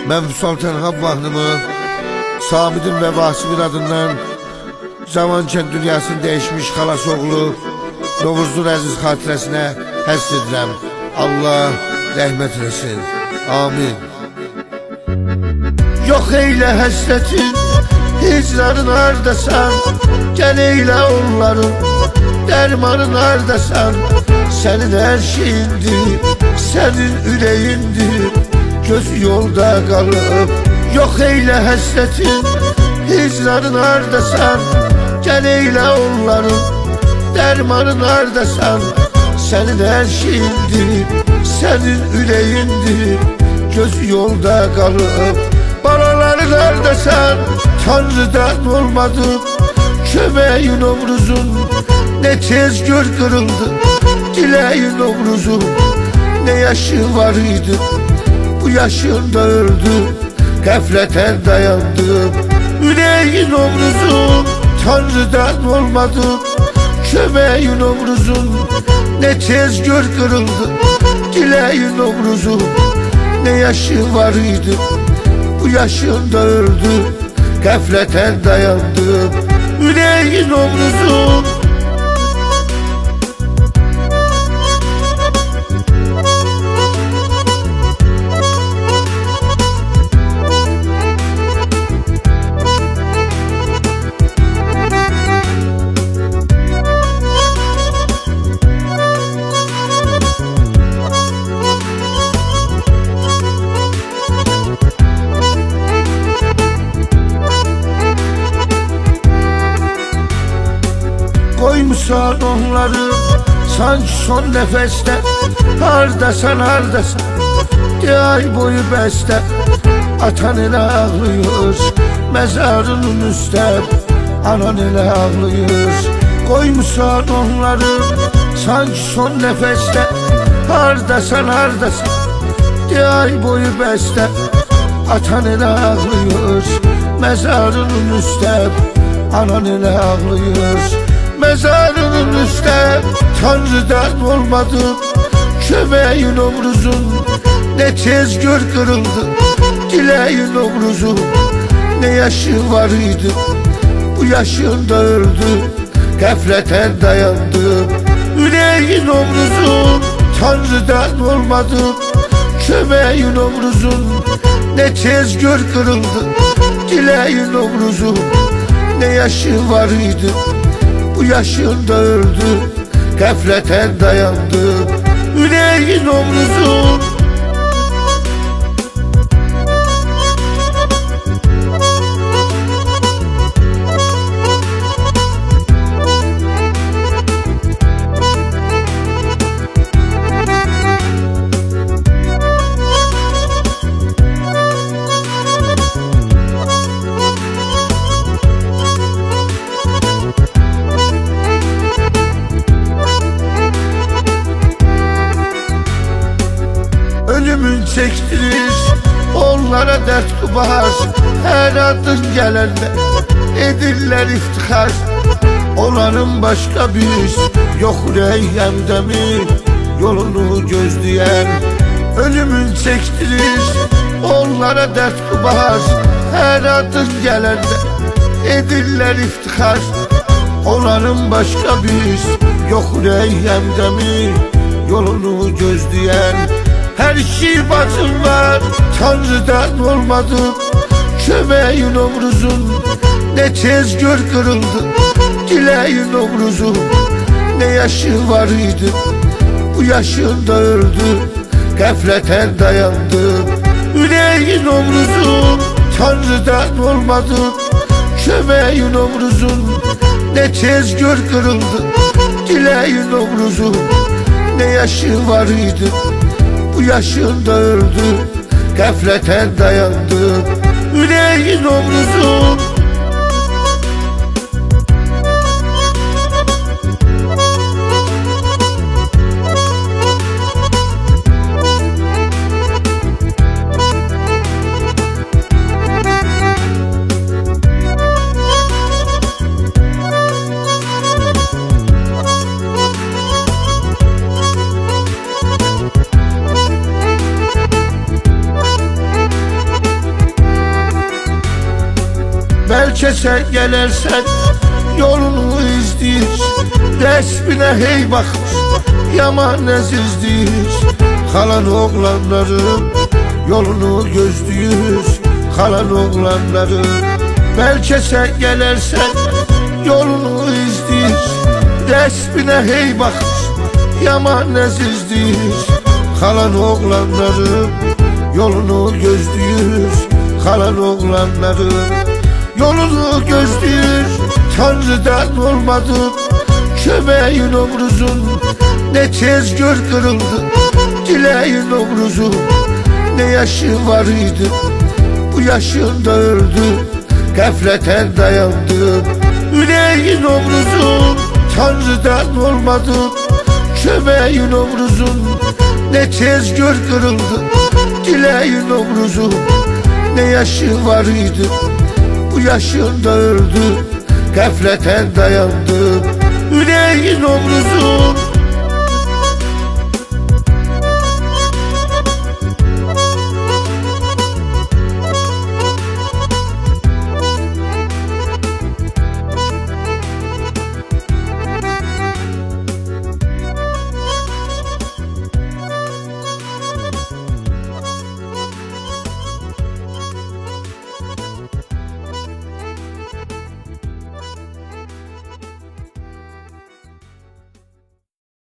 Ben Vüsal Tenhab mahnımı Samid'in ve Vasif'in adından Zamankent dünyasını değişmiş xalas oğlu Novruzun əziz xatirəsinə həsr edirəm. Allah rəhmət eləsin. Amin. Yox eylə həsrətin, hicranın hardasan, gəl eylə onların, dərmanın hardasan. Sənin hər şeyindir, sənin ürəyindir, gözü yolda qalıb. Yox eylə həsrətin, hicranın hardasan, gəl eylə onların, dərmanın hardasan. Sənin hər şeyindir, sənin ürəyindir, gözü yolda qalıb. Balaların hardasan, Tanrıdan olmadı, köməyin Novruzun ne tez gör qırıldı. Diləyin Novruzun ne yaşı var idi, bu yaşında öldü, qəflətən dayandı. Ürəyin Novruzun Tanrıdan olmadı, köməyin Novruzun ne tez gör qırıldı. Diləyin Novruzun ne yaşı var idi, bu yaşında öldü, qəflətən dayandı. Ürəyin Novruzun koymuşsan onları sanki son nefeste. Hardasan hardasan de ay boyu beste. Atan ele ağlıyor mezarının üstte, anan ele ağlıyor. Koymuşsan onları sanki son nefeste. Hardasan hardasan de ay boyu beste. Atan ele ağlıyor mezarının üstte, anan ele ağlıyor. Mezarının üstte Tanrıdan olmadı, köməyin Novruzun ne tez gör qırıldı. Diləyin Novruzun ne yaşı var idi, bu yaşında öldü, qəflətən dayandı. Ürəyin Novruzun Tanrıdan olmadı, köməyin Novruzun ne tez gör qırıldı. Diləyin Novruzun ne yaşı var idi, bu yaşında öldü, qəflətən dayandı. Ürəyin Novruzun ölümün çektirir onlara dert kubar. Her adın gelende edirlər iftihar. Onların başka bir yok reyhemde mi yolunu gözleyen. Ölümün çektirir onlara dert kubar. Her adın gelende edirlər iftihar. Onların başka bir yok reyhemde mi yolunu gözleyen. Her şey bacım var Tanrıdan olmadı, köməyin Novruzun ne tez gör qırıldı. Diləyin Novruzun ne yaşı var idi, bu yaşında öldü, qəflətən dayandı. Ürəyin Novruzun Tanrıdan olmadı, köməyin Novruzun ne tez gör qırıldı. Diləyin Novruzun ne yaşı var idi, bu yaşında öldü, qəflətən dayandı. Ürəyin Novruzun Belki sen gelirsen yolunu izleyir, resmine hey bakır, yaman əzizdir. Kalan oğlanların yolunu gözlüyür, kalan oğlanların. Belki sen gelirsen yolunu izleyir, resmine hey bakır, yaman əzizdir. Kalan oğlanların yolunu gözlüyür, kalan oğlanların yolunu gözlüyür. Tanrı'dan olmadı kömeğin omruzun, ne tez gör kırıldı dileğin omruzun. Ne yaşı var idi bu yaşında öldü, gafleten dayandı yüreğin omruzun. Tanrı'dan olmadı kömeğin omruzun, ne tez gör kırıldı dileğin omruzun. Ne yaşı var idi bu yaşında öldü, gafleten dayandı yüreğin omruzun.